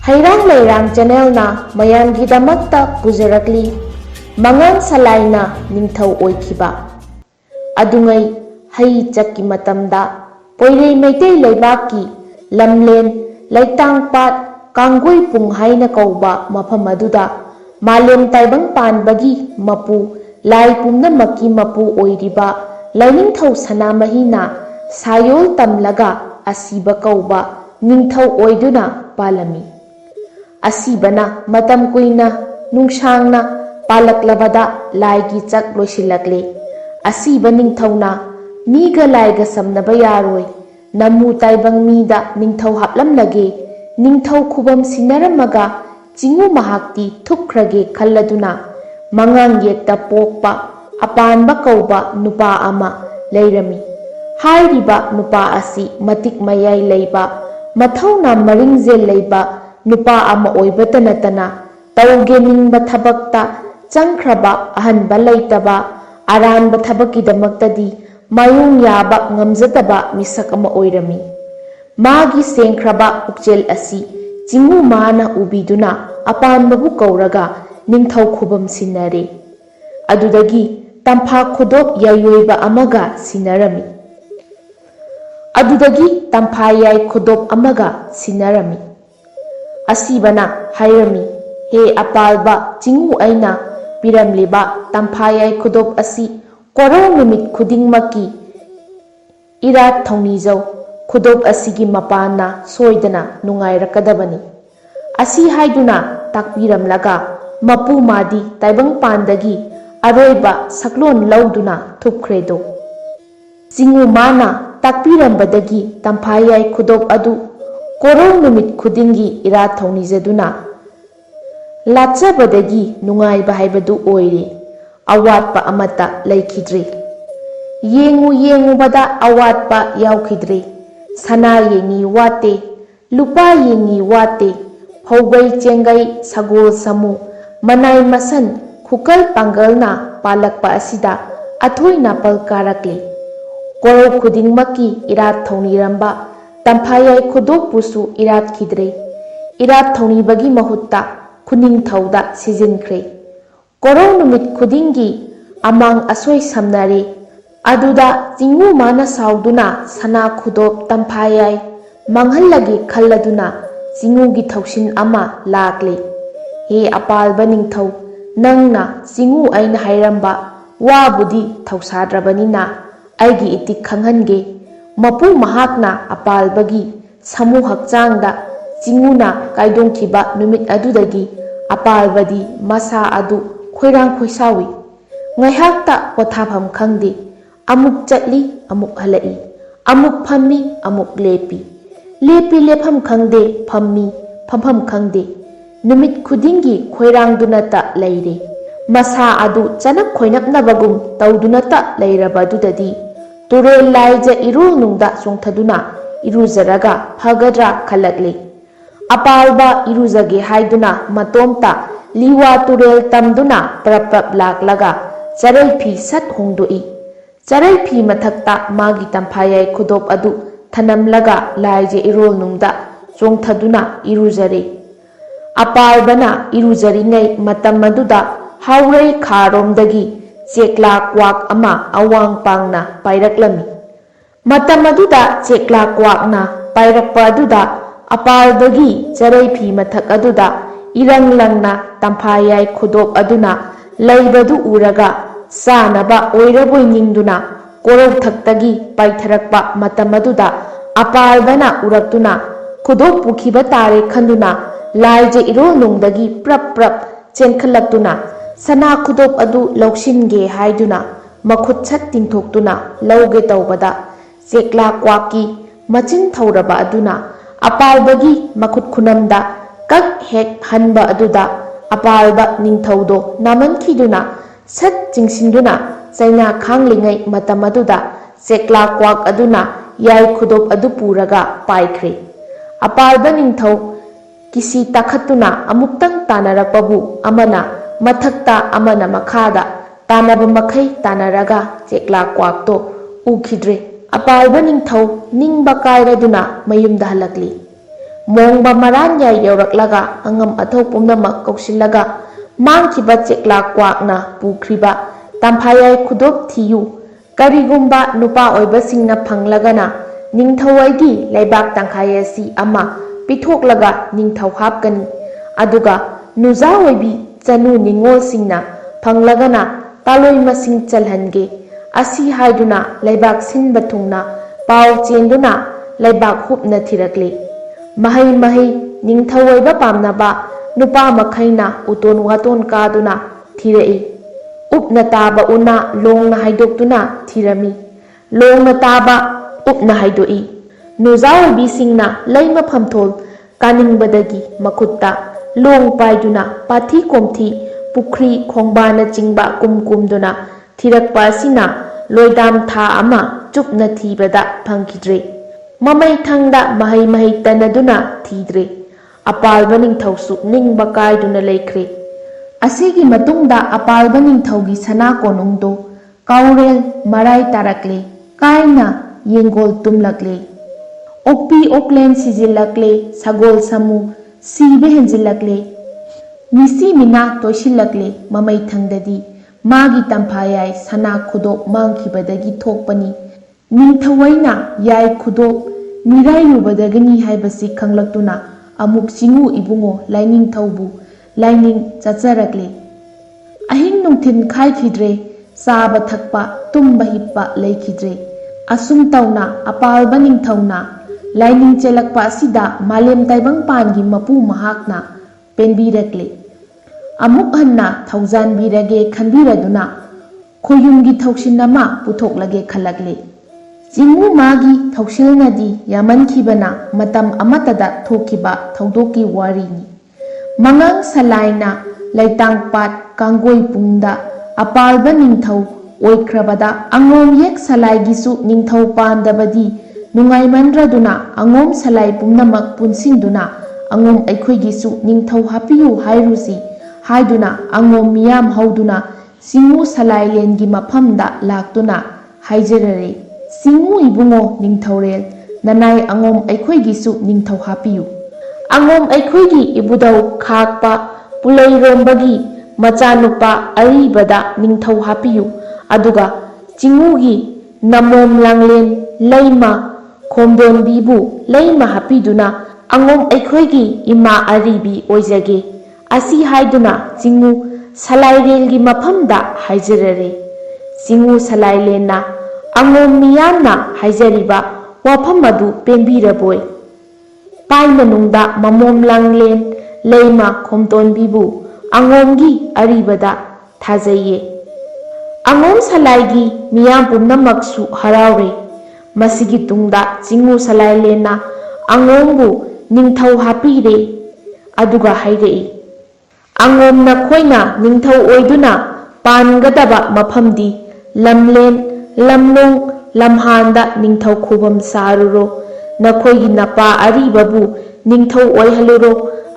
Hairang Leirang Channel na mayamgidamatta pujarakli Mangan Salaina Ningthau Oikhiba Adungai Hai Chakki Matamda Poirei Meitei Leibaki Lamlen Laitangpat Kangui Punghaina Kauba Mafam aduda Malem Taibang Panbagi Mapu Lai Pumnamaki Mapu Oiriba Lainingthau Sanamahina Sayol Tamlaga Asiba Kauba Ningthau Oiduna Palami Asibana matam kuina nungsangna palaklabada laigi chak loisilakle asiba ningthauna miga laiga samnaba yaroi namu taibang mida ningthau haplamlage ningthau khubam sinaramaga chingu mahakti thukhrage khalladuna mangang yekta pokpa apanba kauba nupa ama leirami hairiba nupa asi matik mayai leiba mathauna maringzel leiba nupa ama oibata natana tauge ningba thabakta changkhraba ahanba leitaba aranba thabakidamakta mayung yaba ngamjataba misak ama oirami magi sengkhraba ukjel asi chingu mana ubiduna apanbabu kauraga ningthau khubam sinare adudagi tampha khudop yayoiba amaga sinarami adudagi tampha yai khudop amaga sinarami Asibana hairami he apalba chingu aina piramliba tampayai khudop asi korong numit khudingmaki irat thongnijau khudop asigi mapana soidana nungairakadabani asi haiduna takpiramlaga mapu madi taibang pandagi aroiba saklon lauduna thupkhredo chingu mana takpirambadagi tampayai khudop adu korong numit khudingi ira thongnijaduna latchabadagi nungaiba haibadu oire awatpa amata leikhidre yengu bada awatpa yaukhidre sana yengi wate lupa yengi wate phaugai chengai sagol samu manai masan khukal pangalna palakpa asida athoina palkarakle korong khudingmaki ira thongniramba Tampayai khudop pusu irat khidre irat thoni bagi mahutta khuning thauda sijinkre korong numit khudingi amang asoi samnare aduda chingu mana sauduna sana khudop tampayai manghallagi khalladuna chingu gi thausin ama lakle he apalba ningthau nangna chingu aina hairamba wabudi thausadrabanina aigi itik khanghange Mapu mahakna apalbagi samu hakchangda chinguna kaidongkhiba numit adudagi apalbadi masa adu khoirang khoisawi ngaihakta pothafam khangde amuk chatli amuk halai amuk phammi amuk lepi lepham khangde phammi phampham khangde numit khudingi khoirang dunata leire masa adu chanak khoinapnabagum tawdunata leirabadudadi Turel laija irul nungda songthaduna iruzaraga phagadra khalakle apalba iruzage haiduna matomta liwa turel tamduna prapap laklaga charai phi sat hongdoi charai phi mathakta magi tamphayai khudop adu thanamlaga laija irul nungda songthaduna iruzare apalbana iruzaringai matam aduda haurai kharomdagi Chekla kwak ama awang pangna pairaklami matam aduda chekla kwakna pairakpa aduda apaldagi charai phi mathak aduda irang langna tampayai khudop aduna leibadu uraga sanaba oiraboi ningduna korok thaktagi paitharakpa matam aduda apalbana uraktuna khudop pukhiba tare khanduna laije irol nungdagi prap chenkhallaktuna Sana khudop adu lauksinge haiduna makhut sat tingthoktuna lauge tawbada chekla kwaki machin thauraba aduna apalbagi makhut khunamda kak hek hanba aduda apalba ningthaudo namankhiduna sat chingsinduna chaina khanglingai matam aduda chekla kwak aduna yai khudop adu puraga paikhre apalba ningthau kisi takhatuna amuktang tanarapabu amana Mathakta amana makhada tanaba makhai tanaraga chekla kwakto ukhidre apalba ningthau ningba kairaduna mayumda halakli मोंबा मरान याय यौरक्लगा अंगम अथौ पुमनमक कौशिल्लगा मांगखिबा चेक्ला क्वाकना पुख्रिबा तंफायाय खुदोप थियु करिगुम्बा नुपा ओइबसिंगना फंगलगना निंगथौवाइगी लेबाक तंखाय असि अमा पिथोकलगा निंगथौ हापकनी अदुगा नुजा ओइबी चनु निंगोलसिंगना फंगलगना पालोइ मसिंग चलहनगे असि हाइदुना लेबाक सिनबा थुंगना पाव चेंदुना लेबाक हुपना थिरकले महै महै निंगथौवाइबा पामनाबा नुपा मखैना उतोन वातोन कादुना थिरई उपना ताबा उना लोंगना हाइदोक्तुना थिरमी लोंगना ताबा उपना हाइदोई नुजा ओइबीसिंगना lemma फमथोल कानिंगबदगी मखुत्ता लोंग पाइदुना पाथी कोमथी पुख्री खोंबाना चिंगबा कुमकुमदुना थिरकपा असिना लोइदाम था अमा चुपना थीबदा फंखिद्रे ममै थंगदा महै महै तनदुना थीद्रे अपालबा निंगथौसु निंगबा कायदुना लेख्रे असिगी मतुंगदा अपालबा निंगथौगी सना कोनुंगदो काउरेल मराय तारकले कायना येंगोल तुमलकले ओक्पी ओक्लेन सिजिलकले सगोल समू सीबे हेंजिलकले मिसी मिना तोइसिलकले ममै थंगददी मागी तंफायाय सना खुदोक मांगखिबदगी थोकपनी निंगथौवाइना याय खुदोक मिराइरुबदगनी हाइबसी खंगलक्तुना अमुक चिंगु इबुंगो लाइनिंगथौबु लाइनिंग चचरकले अहिंग नुंथिन खाइखिद्रे साबा थकपा तुम्बा हिप्पा लेखिद्रे असुम तौना अपालबा निंगथौना लाइनिंग चेलकपा असिदा मालेम ताइबंग पानगी मपु महाकना पेनबीरकले अमुक हन्ना थौजानबीरगे खनबीरदुना खोयुमगी थौसिनमा पुथोकलगे खलकले चिंगु मागी थौसिलनदी यामनखिबना मतम अमतदा थोकिबा थौदोकी वारीनी मंगांग सलाइना लैतांगपाट कांगोई पुंगदा अपालबा निंगथौ ओइख्रबदा अंगोम येक सलाइगिसु निंगथौ पांदबदी नुंगाइमनद्रदुना अंगोम सलाइ पुमनमक पुनसिंदुना अंगोम अखोइगिसु निंगथौ हापियु हाइरुसी हाइदुना अंगोम मियाम हौदुना सिंगु सलाइलेनगी मफमदा लाक्तुना हाइजररे सिंगु इबुंगो निंगथौरेल ननाय अंगोम अखोइगिसु निंगथौ हापियु अंगोम अखोइगी इबुदौ खाकपा पुलैरोंबगी मचानुपा अरीबदा निंगथौ हापियु अदुगा चिंगुगी नमोम लांगलेन लैमा खोमदोनबीबु लैमा हापिदुना अंगोम अखोइगी इमा अरीबी ओइजगे असि हाइदुना चिंगु सलाइरेलगी मफमदा हाइजररे चिंगु सलाइलेना अंगोम मियामना हाइजरिबा वाफम अदु पेंबीरबोय पाइ मनुंगदा ममोम लांगलेन लैमा खोमदोनबीबु अंगोमगी अरीबदा थाजैये अंगोम सलाइगी मियाम पुमनमकसु हरावरे मसिगी तुंगदा चिंगु सलाइलेना अंगोमबु निंगथौ हापीरे अदुगा हाइरेई अंगोम नखोइना निंगथौ ओइदुना पानगदबा मफमदी लमलेन लमलोंग लमहानदा निंगथौ खुबम सारुरो नखोइगी नपा अरीबबु निंगथौ ओइहलुरो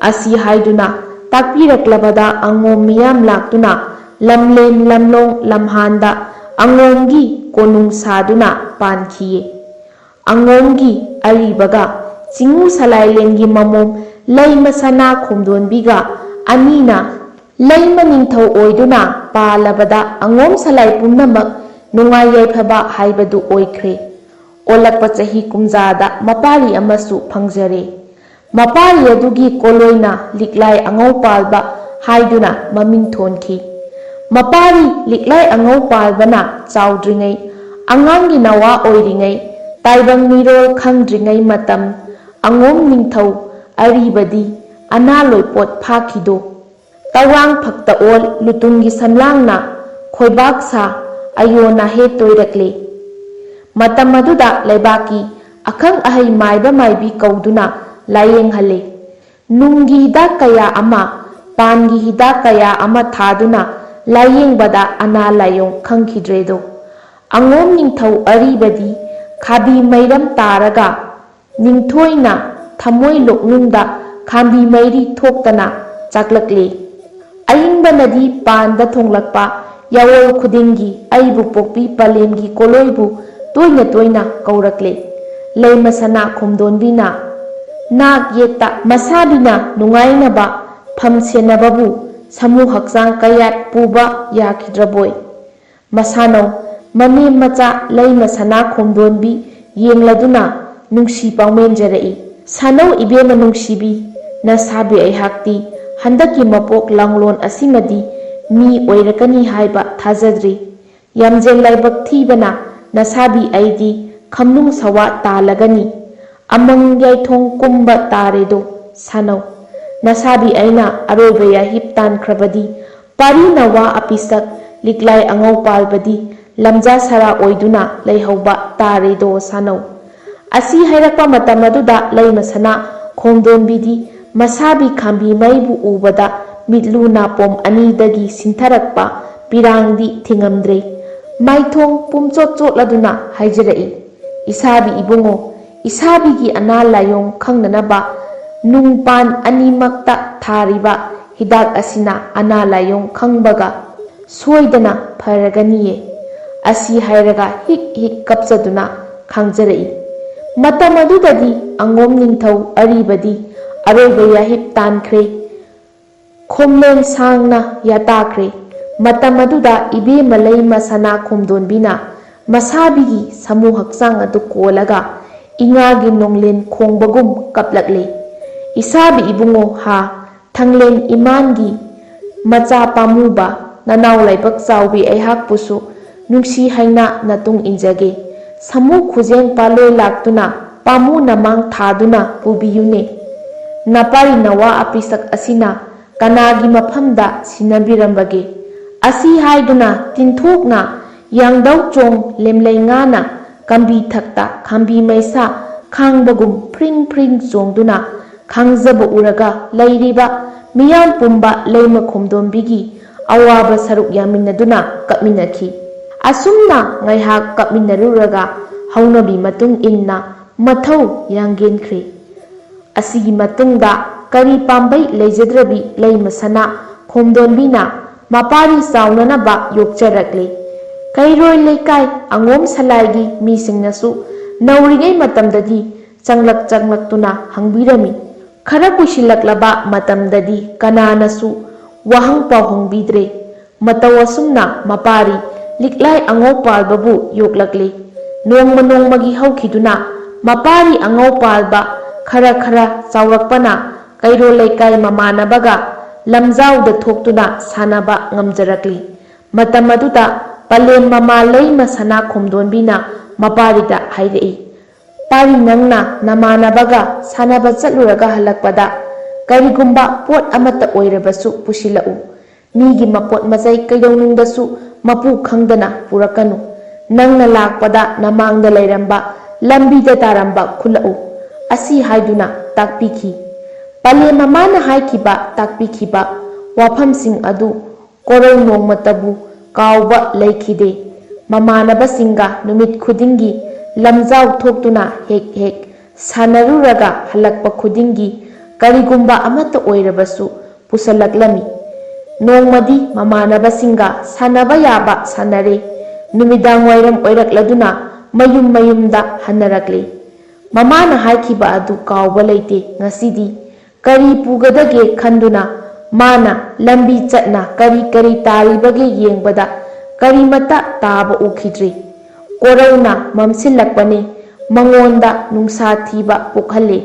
असि हाइदुना ताकपीरक्लबदा अंगोम मियाम लाक्तुना लमलेन लमलोंग लमहानदा अंगोमगी कोनुंग सादुना पानखिये अंगोमगी अरीबगा चिंगु सलाइलेनगी ममोम लैमा सना खोमदोनबीगा अनीना लैमा निंगथौ ओइदुना पालबदा अंगोम सलाइ पुमनमक नुंगाइ याइफबा हाइबदु ओइख्रे ओलकपा चही कुमजादा मपारी अमसु फंगजरे मपारी अदुगी कोलोइना लिक्लाई अंगौ पालबा हाइदुना ममिंग थोनखी मपारी लिक्लाई अंगौ पालबना चाउद्रिङै अंगांगी नवा ओइरिङै ताइबंग मिरोल खंद्रिङै मतम अंगोम निंगथौ अरीबदी अना लोइपोट फाखिदो तवांग फक्ता ओल लुतुंगी समलांगना खोइबाक सा अयोना हे तोइरकले मतम अदुदा लेबाकी अखंग अहै माइबा माइबी कौदुना लायेंग हले नुंगी हिदाक कया अमा पानगी हिदाक कया अमा थादुना लायेंग बदा अना लायोंग खंखिद्रेदो अंगोम निंगथौ अरीबदी खाबी मैरम तारगा निंगथोइना थमोइ लोकनुंगदा खाबी मैरी थोक्तना चाकलकले अयिंगबनदी पानदा थोंगलकपा यावोल खुदिंगी अइबु पोक्पी पलेमगी कोलोइबु तोइना तोइना कौरकले लैमा सना खोमदोनबीना नाक येता मसाबिना नुंगाइनबा फमसेनबबु समूह हक्चांग कयात पुबा याखिद्रबोय मसानो मने मचा लैमा सना खोमदोनबी येंगलदुना नुंसी पाउमेंजरई सानौ इबेमा नुंसीबी नसाबी अइहाक्ति हंदकी मपोक लांगलोन असिमदी मी ओइरकनी हाइबा थाजद्री यामजेल लाइबक थीबना नसाबी अइदी खमनुंग सवा तालगनी अमंग याइथोंग कुंबा तारेदो सानौ नसाबी अइना अरोइबा याहिप तानख्रबदी पारी नवा अपिसक लिक्लाई अंगौ पालबदी लमजा सरा ओइदुना लैहौबा तारेदो सानौ असी हैरकपा मतम अदुदा लैमसना खोंदोनबीदी मसाबी खांबी मैबु उबदा मिटलु नापोम अनीदगी सिंथरकपा पिरांगदी थिंगमद्रे माइथोंग पुमचोट चोटलदुना हाइजरई इसाबी इबुंगो इसाबीगी अना लायोंग खंगननबा नुंगपान अनीमक्ता थारिबा हिदाक असिना अना लायोंग खंगबगा सोइदना फरगनिये असी हैरगा हिक हिक कपचदुना खांजरई मतम अदुददी अंगोम निंथौ अरीबदी अरोइबा याहिप तानख्रे खोमलेन सांगना याताख्रे मतम अदुदा इबेमा लैमा सना खोमदोनबीना मसाबीगी समूह हक्चांग अदु कोलगा इंगागी नोंगलेन खोंबगुम कपलकले इसाबी इबुंगो हा थंगलेन इमानगी मचा पामुबा ननाव लाइबक चाउबी अइहाकपुसु नुंसी हाइना नतुंग इंजगे समूह खुजेंग पालोय लाक्तुना पामु नमांग थादुना पुबियुने नपारी नवा अपिसक असिना कनागी मफमदा सिनबिरंबगे असी हाइदुना तिनथोकना यांगदौ चोंग लेमलेंगाना कंबी थक्ता खांबी मैसा खांगबगुम फ्रिंग फ्रिंग चोंगदुना खांगजब उरगा लैरिबा मियाम पुंबा लैमा खोमदोनबीगी अवाबा सरुक यामिनदुना कपमिनखी असुमना ngaiha kapminaruраga haunabi matung inna mathau yanggenkhre asigi matungda kari pambai leijadrabi leimasana khomdonbina mapari saunana ba yokcharakle kairoi leikai angom salaigi misingnasu naurigai matamdadi changlak tuna hangbirami khara kusilaklaba matamdadi kananasu wahang pahongbidre matawasumna mapari लिक्लाई अंगौ पालबबु योक्लकले Nongma नोंगमगी हौखिदुना मपारी अंगौ पालबा खरा खरा चावरकपना Cairo लेकाई ममानबगा लमजाउद थोक्तुना सानबा ngamjarakli matam aduda palen mama leima sana khomdonbina maparida hairei pari nangna namanabaga sanaba chatluraga halakpada karigumba pot amata oirabasu pusilau migi mapot mazai kaidonungdasu mapu khangdana purakanu nangna lakpada namangda leiramba lambida taramba khulau asi haiduna takpikhi pale mamana haikiba takpikhiba wafamsing adu koroi nongmatabu kawba leikhide mamanabasinga numit khudingi lamjau thoktuna hek hek sanaruraga halakpa khudingi karigumba amata oirabasu pusalaklami नोंगमदी ममानबसिंगा सानबा याबा सानरे नुमिदांग वाइरम ओइरकलदुना मयुम मयुमदा हन्नरकले ममाना हाइखिबा अदु कावबा लैते ngasiदी करी पुगदगे खंदुना माना लंबी चटना करी करी तारिबगे येंगबदा करी मता ताबा उखिद्रे कोरौना ममसिलकपने मंगोंदा नुंसा थीबा पुखले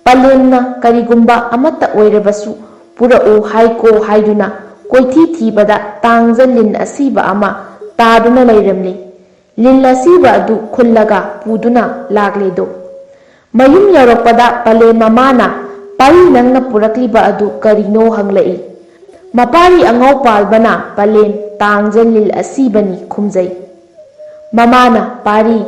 पलेमना करीगुंबा अमता ओइरबसु पुरउ हाइको हाइदुना कोइथी थीबदा तांगजा लिन असीबा अमा तादुना लैरमले लिन असीबा अदु खुल्लगा पुदुना लागलेदो मयुम यौरकपदा पले ममाना पारी नंगना पुरकलिबा अदु करिनो हंगलई मपारी अंगौ पालबना पलेम तांगजा लिल असीबनी खुमजै ममाना पारी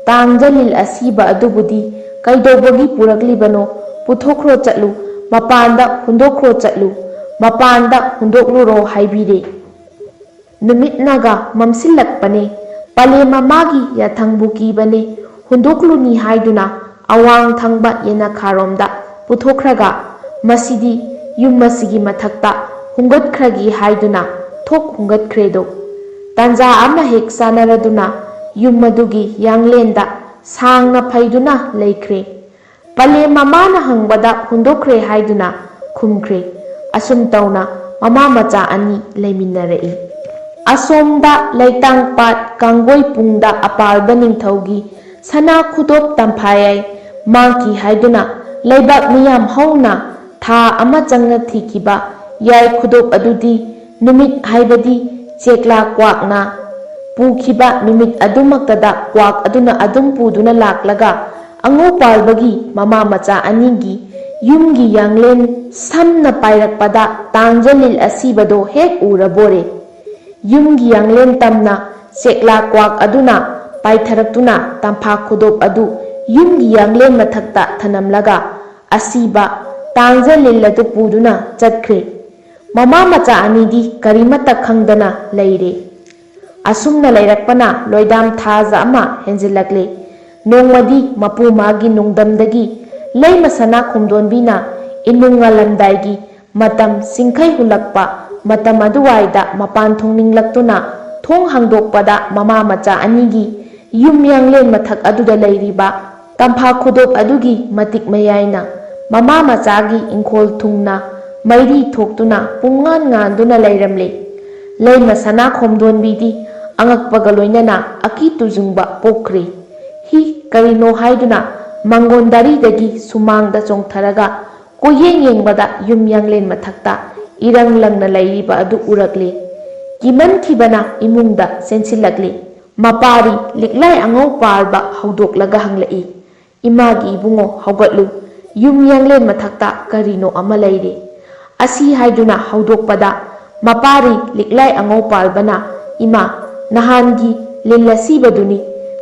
तांगजा लिल असीबा अदुबुदी कैदोबगी पुरकलिबनो पुथोखरो चलु मपानदा हुंदोखरो चलु मपानदा हुंदोकलुरो हाइबिरे नुमितनागा ममसिलकपने पले ममागी याथंगबु कीबने हुंदोकलुनी हाइदुना अवांग थंगबा येना खारोमदा पुथोखरगा मसिदी युमसिगी मथक्ता हुंगतखरगी हाइदुना थोक हुंगतखरेदो तंजा अमा हेक सानरदुना युमदुगी यांगलेंदा सांगना फैदुना लेख्रे Palem mamana hangbada hundokre haiduna khumkre. Asum tauna mama macha ani leiminnarai. Asomda leitang pat kangoi pungda apalba ningthaugi sana khudop tamphayai mangki haiduna leibak miyam hauna tha ama changna thikiba yai khudop adudi numit haibadi chekla kwakna pukiba numit adumaktada kwak aduna adum puduna laklaga ango palbagi mama macha anigi yumgi yanglen samna pairakpada tangjalil asibado hek urabore yumgi yanglen tamna chekla kwak aduna paitharakuna tampha khudop adu yumgi yanglen mathakta thanamlaga asiba tangjalil adu puduna chatkre mama macha anidi karimata khangdana leire asumna leirakpana loidam thaza ama henjilakle nongmadi mapu magi nongdamdagi leima sana khumdonbina inunga lamdaigi matam singkhai hulakpa matam aduwaida mapan thongninglakuna thong hangdokpada mama macha anigi yumyanglen mathak aduda leiriba tampha khudop adugi matik mayaina mama machagi ingkhol thungna mairi thoktuna pungan nganduna leiramle leima sana khomdonbidi angakpaga loinana aki tujungba pokre hi karino haiduna mangondari dagi sumangda chongtharaga koyeng yengbada yumyanglen mathakta irang langna leiriba adu urakle kiman khibana imungda sensilakle mapari liklai angau parba haudoklaga hanglai imagi ibungo haugatlu yumyanglen mathakta karino ama leire asi haiduna haudokpada mapari liklai angau palbana ima nahangi lillasibaduni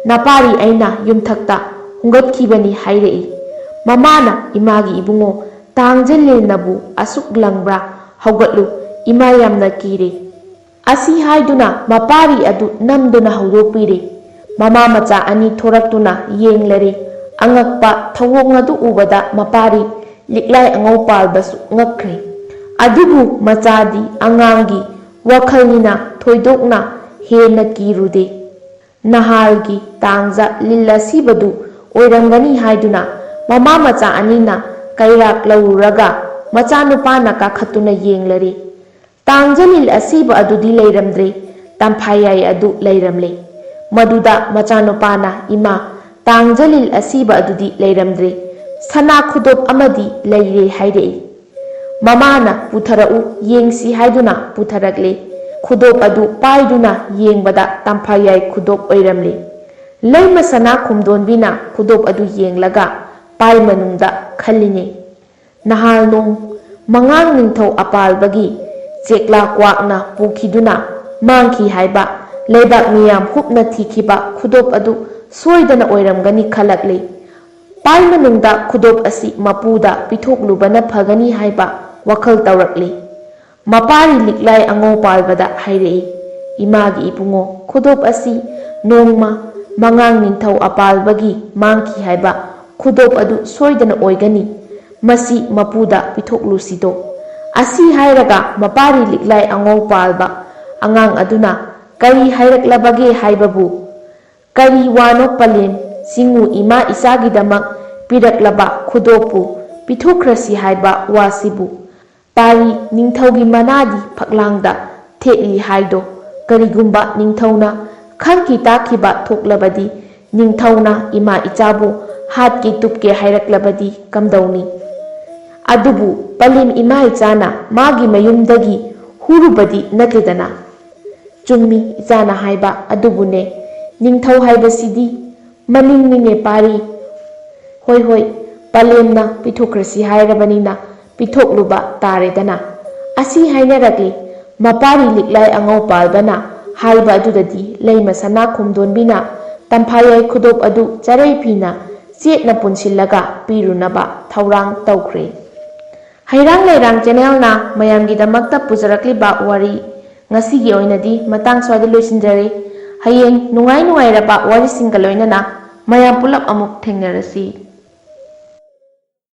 napari aina yumthakta hungatkibani hairei mamana imagi ibungo tangjalil nabu asuk langbra haugatlu ima yamna kire asi haiduna mapari adu namduna haudokpire mama macha ani thoraktuna yenglare angakpa thawong adu ubada mapari liklai angau palbasu ngakre adubu machadi angangi wakhalnina thoidokna hena kirude nahalgi tangja lillasibadu oirangani haiduna mama macha anina kairak lauraga macha nupana kakhatuna yenglare tangjalil asiba adudi leiramdre tamphayai adu leiramle maduda macha nupana ima tangjalil asiba adudi leiramdre sana khudop amadi leire hairei mamana putharau yengsi haiduna putharakle khudop adu paiduna yengbada tampayai khudop oiramle leima sana khumdonbina khudop adu yenglaga pai manungda khalline nahal nong mangang ningthau apalbagi chekla kwakna pukhiduna mangki haiba leibak miyam hupna thikiba khudop adu soidana oiramgani khalakle pai manungda khudop asi mapuda pithoklubana phagani haiba wakhal tawrakle mapari liklai angau palbada hairei imagi ibungo khudop asi nongma mangang ningthau apalbagi mangki haiba khudop adu soidana oigani masi mapuda pithoklusido asi hairaga mapari liklai angau palba angang aduna kari hairaklabage haibabu kari wano palem singu ima isagi damak piraklaba khudopu pithokrasi haiba wasibu pari ningthaugi manadi phaklangda theli haido karigumba ningthauna khangki takhiba thoklabadi ningthauna ima ichabu hatki tupke hairaklabadi kamdauni adubu palim ima ichana magi mayumdagi hurubadi nakidana chummi ichana haiba adubune ningthau haibasidi maningninge pari hoi hoi palemna pithokrasi hairabanina pithokluba taredana asi hainarakli mapari liklai angau palbana haiba adudadi leima sana khumdonbina tamphayai khudop adu charai phina chetna punsillaga pirunaba thaurang tawkhre hairang leirang channel na mayamgi damakta pujarakliba wari ngasigi oinadi matang swada loisinjare hayeng nungai nungai raba wari singa loinana mayam pulap amuk thengnarasi